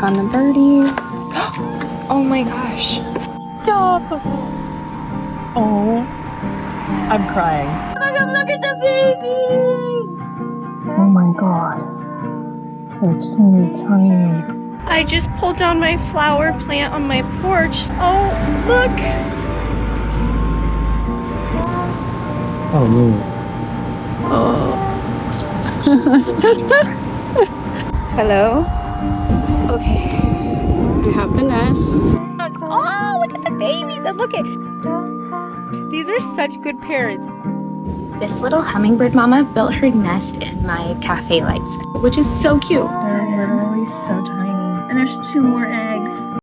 check on the birdies. Oh my gosh. Stop! Oh, I'm crying. Look at the baby! Oh my god. They're teeny tiny. I just pulled down my flower plant on my porch. Oh, look! Oh no. Hello? Okay. I have the nest. Oh, look at the babies! And look at... These are such good parents. This little hummingbird mama built her nest in my cafe lights, which is so cute. They're literally so tiny. And there's 2 more eggs.